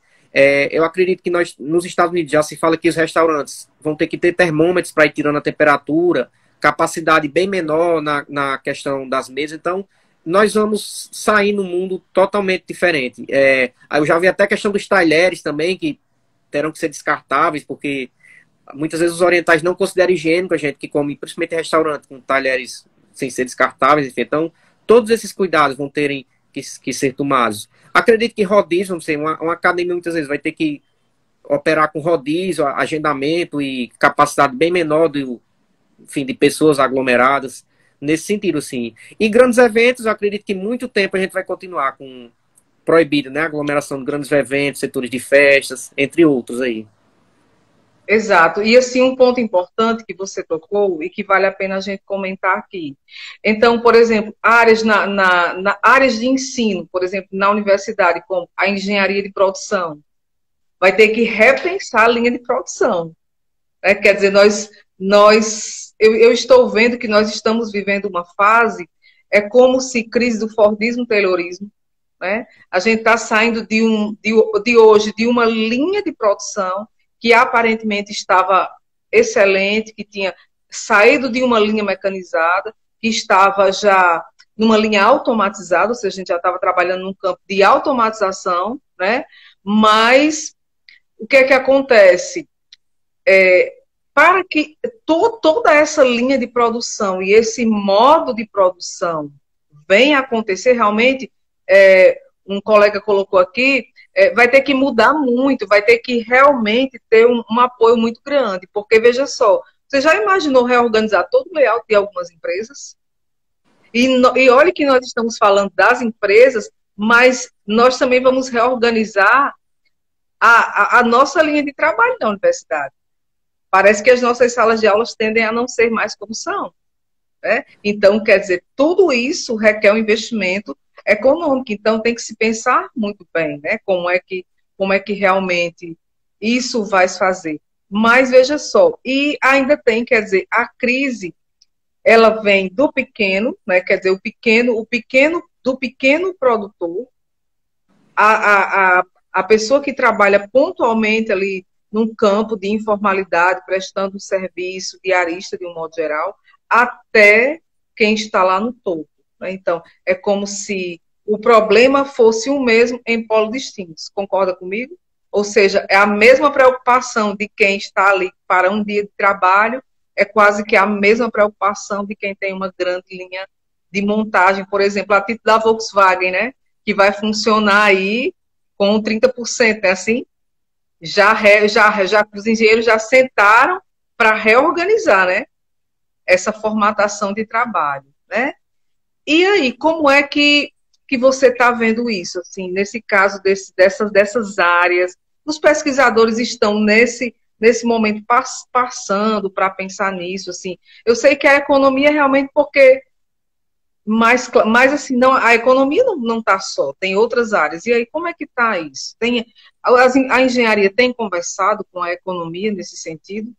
Eu acredito que nos Estados Unidos já se fala que os restaurantes vão ter que ter termômetros para ir tirando a temperatura, capacidade bem menor na questão das mesas. Então, nós vamos sair num mundo totalmente diferente. Eu já vi até a questão dos talheres também, que terão que ser descartáveis, porque muitas vezes os orientais não consideram higiênico a gente que come, principalmente em restaurante, com talheres sem ser descartáveis. Enfim. Então, todos esses cuidados vão terem que ser tomados. Acredito que rodízio, vamos dizer, uma academia muitas vezes vai ter que operar com rodízio, agendamento e capacidade bem menor de pessoas aglomeradas, nesse sentido, assim. E grandes eventos, eu acredito que muito tempo a gente vai continuar com proibido, né? Aglomeração de grandes eventos, setores de festas, entre outros aí. Exato. E assim, um ponto importante que você tocou e que vale a pena a gente comentar aqui. Então, por exemplo, áreas áreas de ensino, por exemplo, na universidade, como a engenharia de produção, vai ter que repensar a linha de produção. Né? Quer dizer, eu estou vendo que nós estamos vivendo uma fase, é como se crise do Fordismo, Taylorismo, né? A gente está saindo de hoje de uma linha de produção que aparentemente estava excelente, que tinha saído de uma linha mecanizada, que estava já numa linha automatizada, ou seja, a gente já estava trabalhando num campo de automatização, né? Mas o que é que acontece? Para que toda essa linha de produção e esse modo de produção venha a acontecer, realmente, um colega colocou aqui, vai ter que mudar muito, vai ter que realmente ter um apoio muito grande, porque, veja só, você já imaginou reorganizar todo o layout de algumas empresas? E olha que nós estamos falando das empresas, mas nós também vamos reorganizar a nossa linha de trabalho na universidade. Parece que as nossas salas de aulas tendem a não ser mais como são. Né? Então, quer dizer, tudo isso requer um investimento econômico. Então, tem que se pensar muito bem, né? Como é que realmente isso vai se fazer. Mas, veja só, e ainda tem, quer dizer, a crise, ela vem do pequeno, né? Quer dizer, do pequeno produtor, a pessoa que trabalha pontualmente ali num campo de informalidade, prestando um serviço diarista de um modo geral, até quem está lá no topo. Né? Então, é como se o problema fosse o mesmo em polos distintos. Concorda comigo? Ou seja, é a mesma preocupação de quem está ali para um dia de trabalho, é quase que a mesma preocupação de quem tem uma grande linha de montagem, por exemplo, a título da Volkswagen, né? Que vai funcionar aí com 30%, né? Assim, já os engenheiros já sentaram para reorganizar, né? Essa formatação de trabalho, né? E aí, como é que você está vendo isso? Assim, nesse caso dessas áreas, os pesquisadores estão nesse momento passando para pensar nisso. Assim, eu sei que a economia realmente porque mas assim, não, a economia não está só, tem outras áreas. E aí, como é que está isso? A engenharia tem conversado com a economia nesse sentido?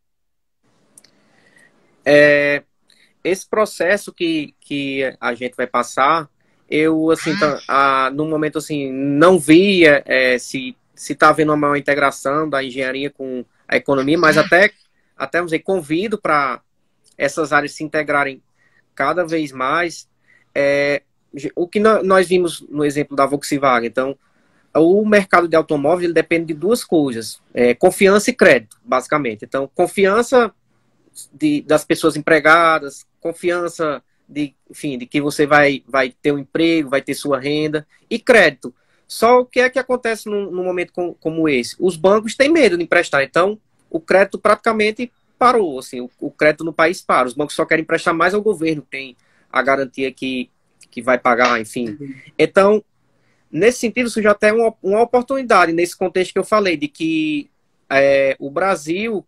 Esse processo que a gente vai passar, eu, assim, no momento, assim, não via se está havendo uma maior integração da engenharia com a economia, mas vamos dizer, convido para essas áreas se integrarem cada vez mais. O que nós vimos no exemplo da Volkswagen. Então, o mercado de automóveis ele depende de duas coisas: confiança e crédito, basicamente. Então, confiança das pessoas empregadas, confiança enfim, de que você vai ter um emprego, vai ter sua renda, e crédito. Só o que é que acontece num momento como esse? Os bancos têm medo de emprestar, então o crédito praticamente parou, assim, o crédito no país para. Os bancos só querem emprestar mais ao governo, tem a garantia que vai pagar, enfim. Então, nesse sentido, isso já tem uma oportunidade, nesse contexto que eu falei, de que o Brasil,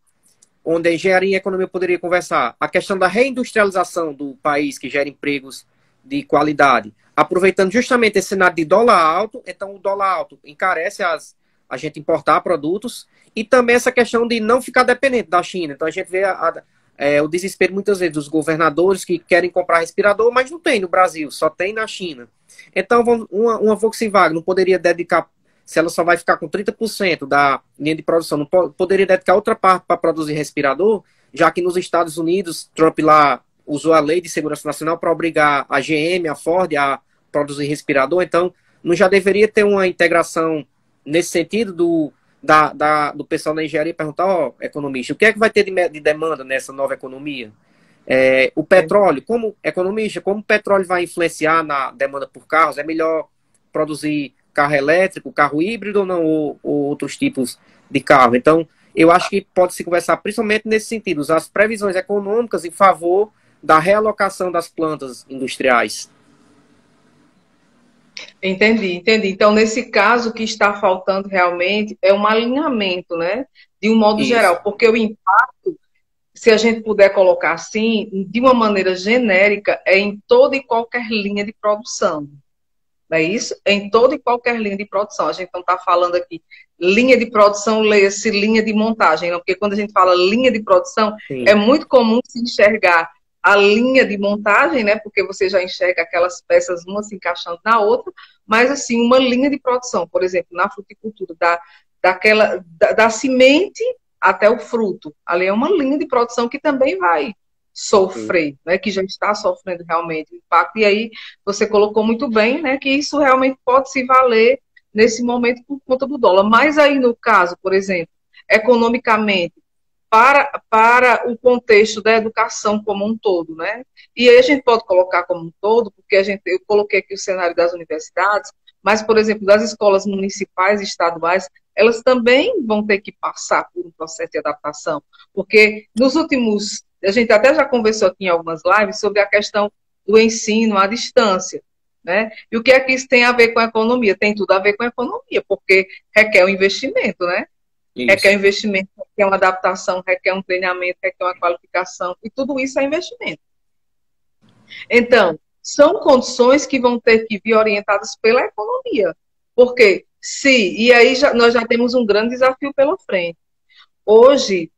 onde a engenharia e a economia poderia conversar, a questão da reindustrialização do país, que gera empregos de qualidade, aproveitando justamente esse cenário de dólar alto. Então o dólar alto encarece a gente importar produtos, e também essa questão de não ficar dependente da China. Então a gente vê o desespero muitas vezes dos governadores que querem comprar respirador, mas não tem no Brasil, só tem na China. Então uma Volkswagen não poderia dedicar, se ela só vai ficar com 30% da linha de produção, não poderia dedicar outra parte para produzir respirador, já que nos Estados Unidos, Trump lá usou a lei de segurança nacional para obrigar a GM, a Ford a produzir respirador. Então, não já deveria ter uma integração nesse sentido do pessoal da engenharia perguntar, economista, o que é que vai ter de demanda nessa nova economia? O petróleo, como economista, como o petróleo vai influenciar na demanda por carros? É melhor produzir carro elétrico, carro híbrido ou não, ou outros tipos de carro? Então, eu acho que pode se conversar principalmente nesse sentido, usar as previsões econômicas em favor da realocação das plantas industriais. Entendi. Então, nesse caso, o que está faltando realmente é um alinhamento, né? De um modo geral, porque o impacto, se a gente puder colocar assim, de uma maneira genérica, é em toda e qualquer linha de produção. Não é isso? Em toda e qualquer linha de produção. A gente não está falando aqui linha de produção, leia-se linha de montagem, não? Porque quando a gente fala linha de produção, sim, é muito comum se enxergar a linha de montagem, né? Porque você já enxerga aquelas peças uma se encaixando na outra, mas assim, uma linha de produção, por exemplo, na fruticultura, da semente até o fruto. Ali é uma linha de produção que também vai sofrer, né, que já está sofrendo realmente o impacto. E aí você colocou muito bem, né, que isso realmente pode se valer nesse momento por conta do dólar. Mas aí no caso, por exemplo, economicamente, para o contexto da educação como um todo, né? E aí a gente pode colocar como um todo, porque eu coloquei aqui o cenário das universidades, mas, por exemplo, das escolas municipais e estaduais, elas também vão ter que passar por um processo de adaptação, porque nos últimos, a gente até já conversou aqui em algumas lives sobre a questão do ensino à distância. né? E o que é que isso tem a ver com a economia? Tem tudo a ver com a economia, porque requer um investimento, né? Requer um Isso. investimento, requer uma adaptação, requer um treinamento, requer uma qualificação, e tudo isso é investimento. Então, são condições que vão ter que vir orientadas pela economia. Porque e aí nós já temos um grande desafio pela frente. Hoje,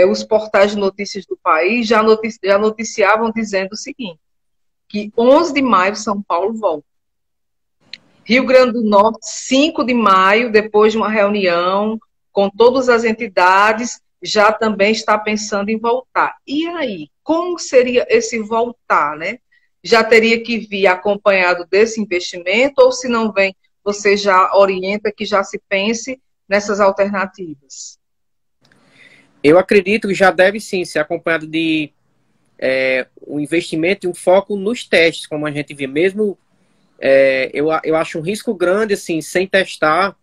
os portais de notícias do país já noticiavam dizendo o seguinte, que 11 de maio São Paulo volta. Rio Grande do Norte, 5 de maio, depois de uma reunião com todas as entidades, já também está pensando em voltar. E aí, como seria esse voltar, né? Já teria que vir acompanhado desse investimento, ou se não vem, você já orienta que já se pense nessas alternativas? Eu acredito que já deve sim ser acompanhado de um investimento e um foco nos testes, como a gente vê. Mesmo eu acho um risco grande, assim, sem testar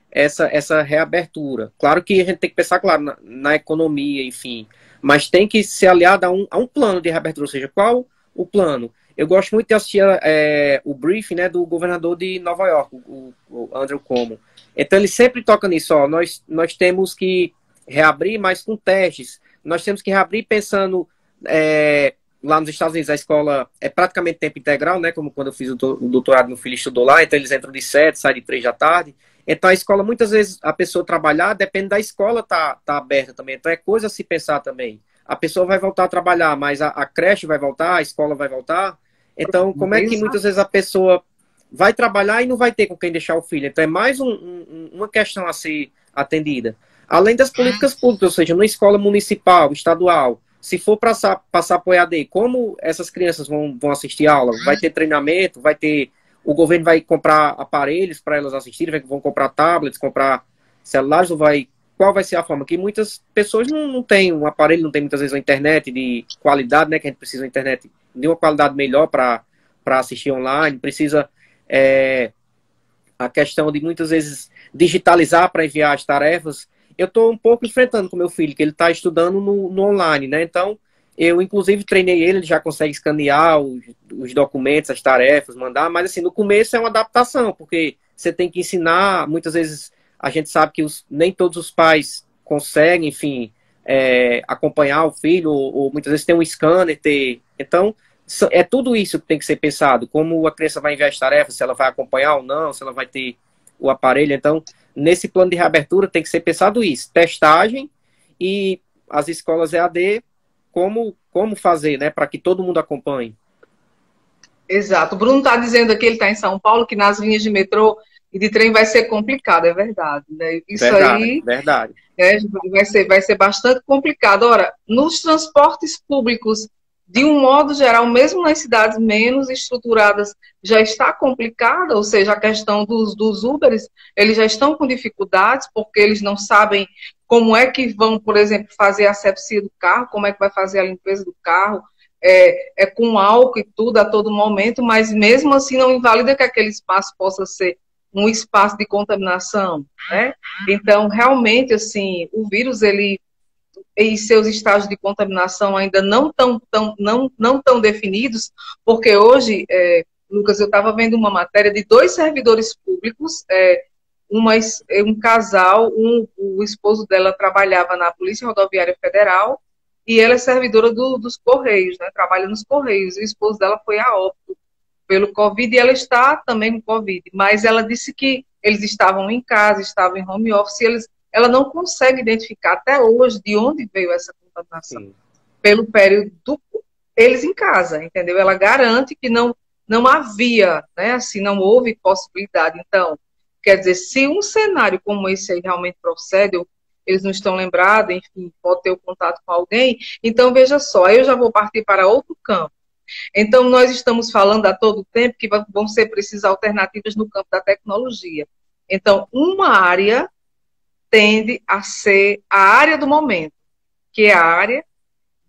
essa reabertura. Claro que a gente tem que pensar, claro, na economia, enfim, mas tem que ser aliado a um plano de reabertura, ou seja, qual o plano? Eu gosto muito de assistir o briefing, né, do governador de Nova York, o Andrew Cuomo. Então ele sempre toca nisso, ó, nós temos que reabrir, mas com testes. Nós temos que reabrir pensando lá nos Estados Unidos a escola é praticamente tempo integral, né? Como quando eu fiz o doutorado, meu filho estudou lá, então eles entram de 7, saem de 3 da tarde. Então a escola, muitas vezes, a pessoa trabalhar, depende da escola tá aberta também. Então é coisa a se pensar também. A pessoa vai voltar a trabalhar, mas a creche vai voltar, a escola vai voltar. Então, como é que muitas vezes a pessoa vai trabalhar e não vai ter com quem deixar o filho? Então é mais uma questão a ser atendida. Além das políticas públicas, ou seja, numa escola municipal, estadual, se for passar por EAD, como essas crianças vão assistir aula? Vai ter treinamento, o governo vai comprar aparelhos para elas assistirem, vão comprar tablets, comprar celulares, qual vai ser a forma? Que muitas pessoas não têm um aparelho, não tem muitas vezes uma internet de qualidade, né? Que a gente precisa de uma internet de uma qualidade melhor para assistir online, precisa a questão de muitas vezes digitalizar para enviar as tarefas. Eu estou um pouco enfrentando com meu filho, que ele está estudando no online, né? Então, eu inclusive treinei ele já consegue escanear os documentos, as tarefas, mandar, mas assim, no começo é uma adaptação, porque você tem que ensinar, muitas vezes a gente sabe que nem todos os pais conseguem, enfim, acompanhar o filho, ou muitas vezes tem um scanner, então, é tudo isso que tem que ser pensado, como a criança vai enviar as tarefas, se ela vai acompanhar ou não, se ela vai ter o aparelho, então, nesse plano de reabertura tem que ser pensado isso, testagem e as escolas EAD, como fazer, né, para que todo mundo acompanhe. Exato. O Bruno está dizendo aqui, ele está em São Paulo, que nas linhas de metrô e de trem vai ser complicado, é verdade. Né? Isso verdade, aí verdade. Vai ser bastante complicado. Ora, nos transportes públicos, de um modo geral, mesmo nas cidades menos estruturadas, já está complicada, ou seja, a questão dos Uberes, eles já estão com dificuldades, porque eles não sabem como é que vão, por exemplo, fazer a asepsia do carro, como é que vai fazer a limpeza do carro, com álcool e tudo a todo momento, mas mesmo assim não invalida que aquele espaço possa ser um espaço de contaminação, né? Então, realmente, assim, o vírus, ele e seus estágios de contaminação ainda não tão definidos, porque hoje, Lucas, eu estava vendo uma matéria de 2 servidores públicos, um casal, o esposo dela trabalhava na Polícia Rodoviária Federal e ela é servidora dos Correios, né? Trabalha nos Correios, e o esposo dela foi a óbito pelo Covid, e ela está também com Covid, mas ela disse que eles estavam em casa, estavam em home office, ela não consegue identificar até hoje de onde veio essa contaminação. Sim. Pelo período eles em casa, entendeu? Ela garante que não havia, né, assim, não houve possibilidade. Então, quer dizer, se um cenário como esse aí realmente procede, eles não estão lembrados, enfim, pode ter o contato com alguém, então veja só, aí eu já vou partir para outro campo. Então, nós estamos falando a todo tempo que vão ser precisas alternativas no campo da tecnologia. Então, uma área tende a ser a área do momento, que é a área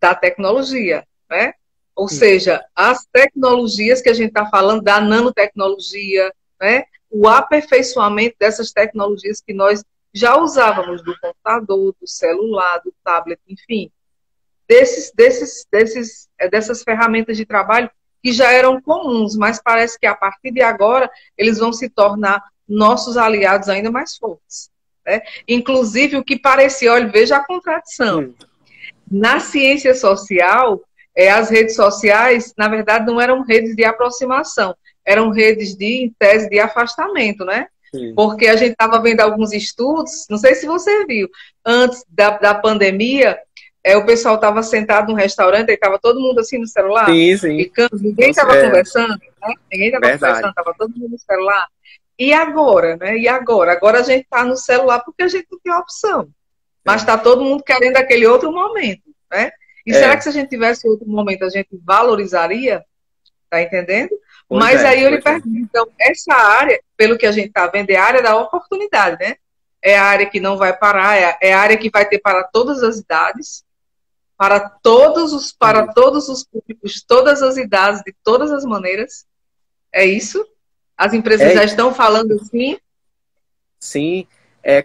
da tecnologia, né? Ou seja, as tecnologias que a gente está falando, da nanotecnologia, né? O aperfeiçoamento dessas tecnologias que nós já usávamos do computador, do celular, do tablet, enfim, dessas ferramentas de trabalho que já eram comuns, mas parece que a partir de agora eles vão se tornar nossos aliados ainda mais fortes. Né? Inclusive, o que parecia, olha, veja a contradição. Na ciência social, as redes sociais, na verdade, não eram redes de aproximação, eram redes de, em tese, de afastamento, né? Sim. Porque a gente estava vendo alguns estudos, não sei se você viu, antes da pandemia, o pessoal estava sentado num restaurante e estava todo mundo assim no celular, sim, sim. Ninguém estava conversando, né? Ninguém estava conversando, estava todo mundo no celular. E agora, né? E agora? Agora a gente está no celular porque a gente não tem opção. Mas está todo mundo querendo aquele outro momento, né? E será que se a gente tivesse outro momento, a gente valorizaria? Tá entendendo? Mas aí eu lhe pergunto, então, essa área, pelo que a gente está vendo, é a área da oportunidade, né? É a área que não vai parar, é a área que vai ter para todas as idades, para todos os públicos, todas as idades, de todas as maneiras. É isso? As empresas já estão falando assim? Sim,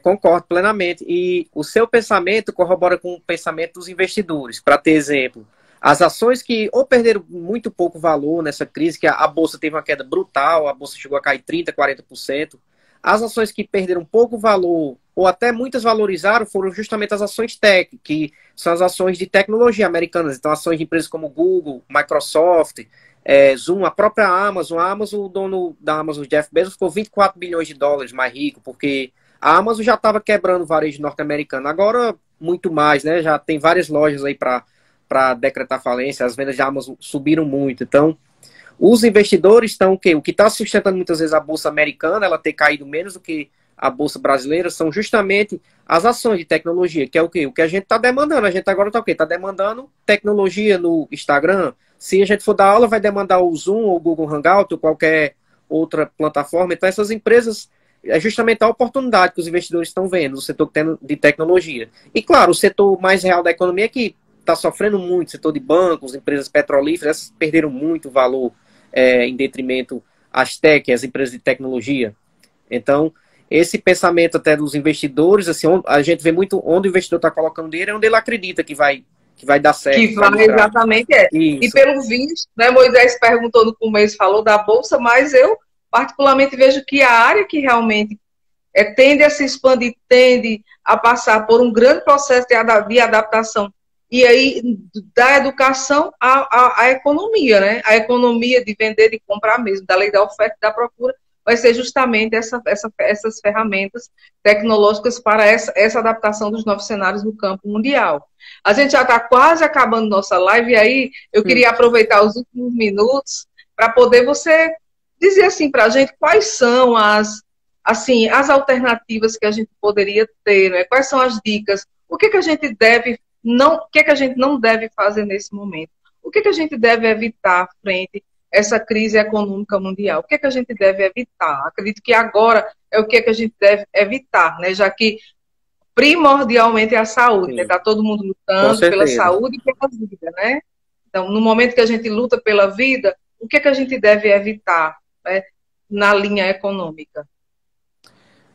concordo plenamente. E o seu pensamento corrobora com o pensamento dos investidores. Para ter exemplo, as ações que ou perderam muito pouco valor nessa crise, que a Bolsa teve uma queda brutal, a Bolsa chegou a cair 30%, 40%. As ações que perderam pouco valor, ou até muitas valorizaram, foram justamente as ações tech, que são as ações de tecnologia americanas. Então, ações de empresas como Google, Microsoft, Zoom, a própria Amazon. A Amazon, o dono da Amazon, Jeff Bezos, ficou 24 bilhões de dólares mais rico, porque a Amazon já estava quebrando o varejo norte-americano. Agora, muito mais, né? Já tem várias lojas aí para decretar falência. As vendas da Amazon subiram muito. Então, os investidores estão o quê? O que está sustentando muitas vezes a Bolsa americana, ela ter caído menos do que a Bolsa brasileira, são justamente as ações de tecnologia, que é o quê? O que a gente está demandando. A gente agora está o quê? Está demandando tecnologia no Instagram. Se a gente for dar aula, vai demandar o Zoom, ou o Google Hangout, ou qualquer outra plataforma. Então, essas empresas, é justamente a oportunidade que os investidores estão vendo no setor de tecnologia. E, claro, o setor mais real da economia é que está sofrendo muito, o setor de bancos, empresas petrolíferas, essas perderam muito valor em detrimento às tech, as empresas de tecnologia. Então, esse pensamento até dos investidores, assim, a gente vê muito onde o investidor está colocando dinheiro, é onde ele acredita que vai dar certo. Que vai, exatamente, E pelo visto, né, Moisés perguntou no começo, falou da Bolsa, mas eu particularmente vejo que a área que realmente tende a se expandir, tende a passar por um grande processo de adaptação, e aí da educação à economia, né? A economia de vender e comprar mesmo, da lei da oferta e da procura, vai ser justamente essas ferramentas tecnológicas para essa adaptação dos novos cenários no campo mundial. A gente já está quase acabando nossa live, e aí eu queria aproveitar os últimos minutos para poder você dizer assim para a gente quais são as alternativas que a gente poderia ter, né? Quais são as dicas, o que a gente não deve fazer nesse momento, o que a gente deve evitar frente essa crise econômica mundial. O que a gente deve evitar? Acredito que agora é o que a gente deve evitar, né? Já que primordialmente é a saúde, né? Está todo mundo lutando pela saúde e pela vida, né? Então, no momento que a gente luta pela vida, o que a gente deve evitar, né? Na linha econômica?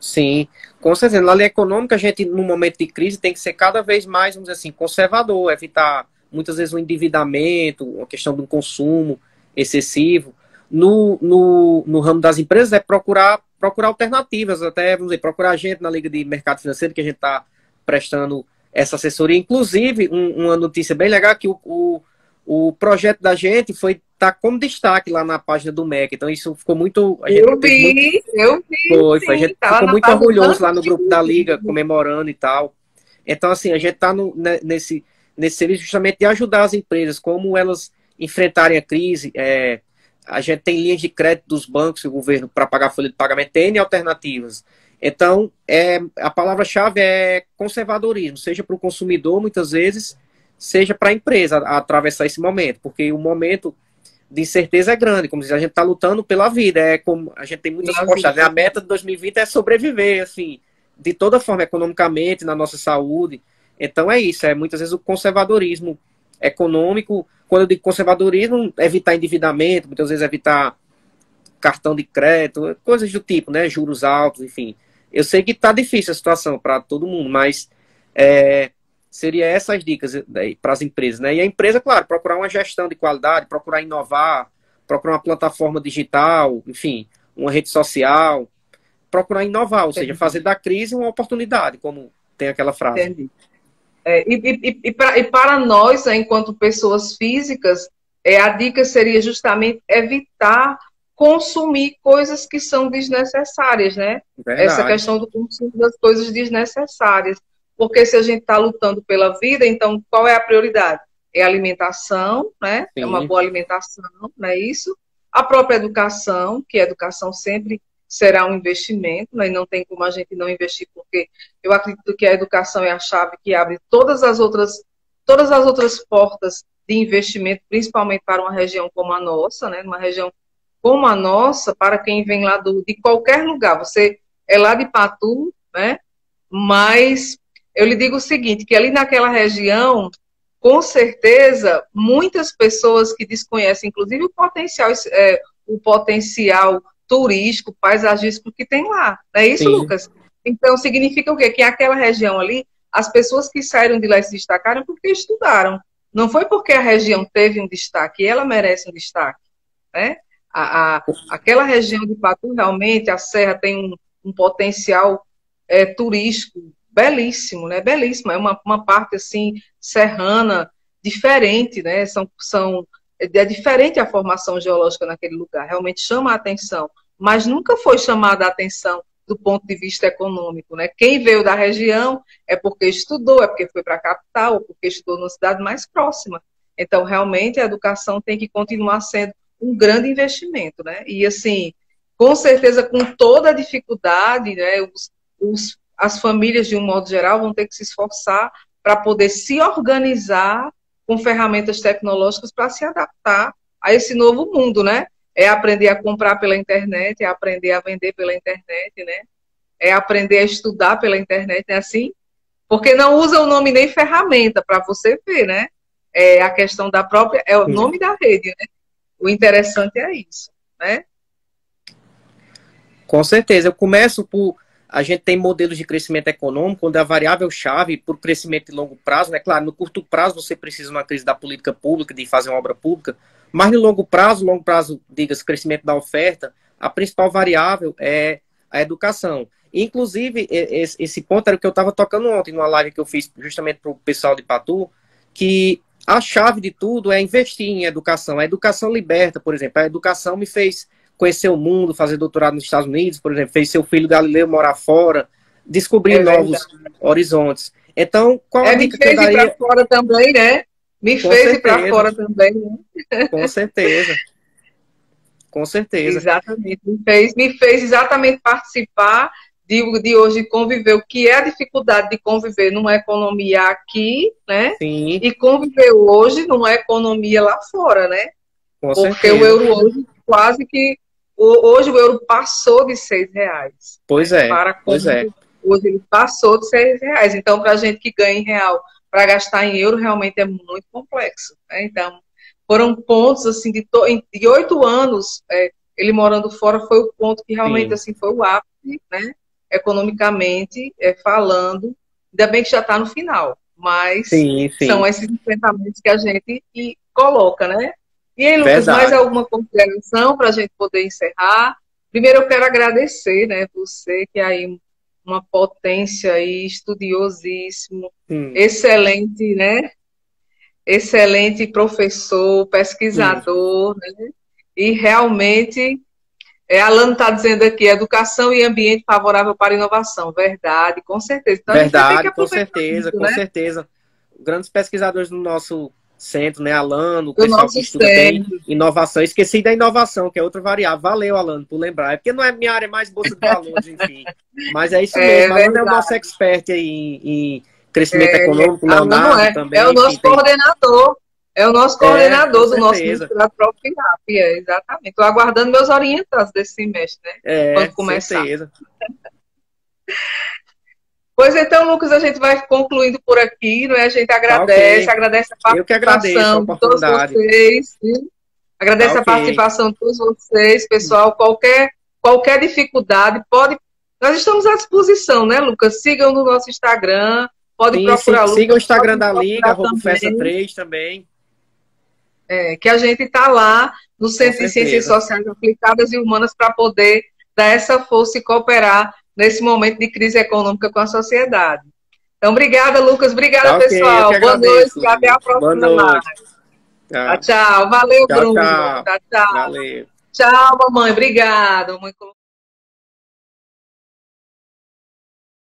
Sim, com certeza. Na linha econômica, a gente, no momento de crise, tem que ser cada vez mais, vamos dizer assim, conservador, evitar muitas vezes o endividamento, a questão do consumo excessivo. No ramo das empresas é procurar alternativas, até, vamos dizer, procurar gente na Liga de Mercado Financeiro, que a gente está prestando essa assessoria. Inclusive, uma notícia bem legal, que o projeto da gente tá como destaque lá na página do MEC. Então, isso ficou muito... Eu vi. A gente ficou muito orgulhoso lá no grupo da Liga, comemorando e tal. Então, assim, a gente está nesse serviço justamente de ajudar as empresas, como elas enfrentarem a crise. A gente tem linhas de crédito dos bancos e o governo para pagar a folha de pagamento, tem alternativas. Então, a palavra-chave é conservadorismo, seja para o consumidor, muitas vezes, seja para a empresa atravessar esse momento, porque o momento de incerteza é grande, como diz, a gente está lutando pela vida, como a gente tem muitas postagens, a meta de 2020 é sobreviver, assim, de toda forma, economicamente, na nossa saúde. Então é isso, muitas vezes o conservadorismo econômico. Quando eu digo conservadorismo, evitar endividamento, muitas vezes evitar cartão de crédito, coisas do tipo, né, juros altos, enfim. Eu sei que está difícil a situação para todo mundo, mas seria essas dicas para as empresas, né? E a empresa, claro, procurar uma gestão de qualidade, procurar inovar, procurar uma plataforma digital, enfim, uma rede social, procurar inovar, ou seja, fazer da crise uma oportunidade, como tem aquela frase. Entendi. E para nós, né, enquanto pessoas físicas, a dica seria justamente evitar consumir coisas que são desnecessárias, né? Verdade. Essa questão do consumo das coisas desnecessárias. Porque se a gente está lutando pela vida, então qual é a prioridade? É a alimentação, né? Sim. É uma boa alimentação, não é isso? A própria educação, que a educação sempre será um investimento, né? E não tem como a gente não investir, porque eu acredito que a educação é a chave que abre todas as outras portas de investimento, principalmente para uma região como a nossa, né? Uma região como a nossa, para quem vem lá de qualquer lugar. Você é lá de Patu, né? Mas eu lhe digo o seguinte, que ali naquela região, com certeza, muitas pessoas que desconhecem, inclusive o potencial turístico, paisagístico que tem lá. Não é isso, Sim. Lucas? Então, significa o quê? Que aquela região ali, as pessoas que saíram de lá e se destacaram porque estudaram. Não foi porque a região teve um destaque, ela merece um destaque, né? Aquela região de Patu, realmente, a Serra tem um potencial turístico belíssimo, né? Belíssimo. É uma parte, assim, serrana, diferente, né? É diferente a formação geológica naquele lugar, realmente chama a atenção, mas nunca foi chamada a atenção do ponto de vista econômico, né? Quem veio da região é porque estudou, é porque foi para a capital, ou porque estudou numa cidade mais próxima. Então, realmente, a educação tem que continuar sendo um grande investimento, né? E, assim, com certeza, com toda a dificuldade, né, as famílias, de um modo geral, vão ter que se esforçar para poder se organizar com ferramentas tecnológicas para se adaptar a esse novo mundo, né? É aprender a comprar pela internet, é aprender a vender pela internet, né? É aprender a estudar pela internet, é assim? Porque não usa o nome nem ferramenta, para você ver, né? É a questão da própria, é o nome da rede, né? O interessante é isso, né? Com certeza. Eu começo por... A gente tem modelos de crescimento econômico, onde a variável-chave para o crescimento de longo prazo, né? Claro, no curto prazo você precisa de uma crise da política pública, de fazer uma obra pública, mas no longo prazo, diga-se, crescimento da oferta, a principal variável é a educação. Inclusive, esse ponto era o que eu estava tocando ontem, numa live que eu fiz justamente para o pessoal de Patu, que a chave de tudo é investir em educação. A educação liberta, por exemplo. A educação me fez conhecer o mundo, fazer doutorado nos Estados Unidos, por exemplo, fez seu filho Galileu morar fora, descobrir novos horizontes. Então, qual a dica que eu daria? Me fez ir para fora também, né? Me fez ir para fora também, né? Com certeza. Com certeza. Exatamente. Me fez exatamente participar de hoje conviver, o que é a dificuldade de conviver numa economia aqui, né? Sim. E conviver hoje numa economia lá fora, né? Com Porque certeza. o euro hoje quase que... Hoje o euro passou de R$6. Pois né? é, pois é. Hoje ele passou de R$6. Então, para a gente que ganha em real, para gastar em euro, realmente é muito complexo. Né? Então, foram pontos, assim, de 8 anos, ele morando fora, foi o ponto que realmente, assim, foi o ápice, né? Economicamente falando. Ainda bem que já está no final, mas são esses enfrentamentos que a gente coloca, né? E aí, Lucas, mais alguma consideração para a gente poder encerrar? Primeiro, eu quero agradecer, né, você, que é aí uma potência aí, estudiosíssimo, excelente, né? Excelente professor, pesquisador, né? E realmente, Alano está dizendo aqui, educação e ambiente favorável para a inovação. Verdade, com certeza. Então, verdade, a gente tem que com certeza, isso, com né? certeza. Grandes pesquisadores no nosso centro, né, Alano, o pessoal que estuda bem inovação. Esqueci da inovação, que é outra variável. Valeu, Alano, por lembrar. É porque não é minha área, mais bolsa de valores, enfim. Mas é isso mesmo. Alano é o nosso expert aí em crescimento econômico, Leonardo também. É o nosso coordenador. É o nosso coordenador do nosso mestrado próprio FINAP, exatamente. Estou aguardando meus orientantes desse semestre, né? Quando começar. Certeza. Pois então, Lucas, a gente vai concluindo por aqui, não é? A gente agradece, agradece a participação de todos vocês. Agradece a participação de todos vocês, pessoal. Qualquer dificuldade, nós estamos à disposição, né, Lucas? Sigam no nosso Instagram, pode procurar Lucas. Siga o Instagram da Liga, @Festa3 também. que a gente está lá no Centro de Ciências certeza. Sociais Aplicadas e Humanas para poder dar essa força e cooperar nesse momento de crise econômica com a sociedade. Então, obrigada, Lucas. Obrigada, Tá ok, eu que pessoal. Boa noite agradeço, e até Lívia. a Boa próxima live. noite. Tchau, Tchau. tchau. Valeu, Tchau, Bruno. tchau. Tchau, tchau. Valeu. Tchau, mamãe. Obrigada. Mamãe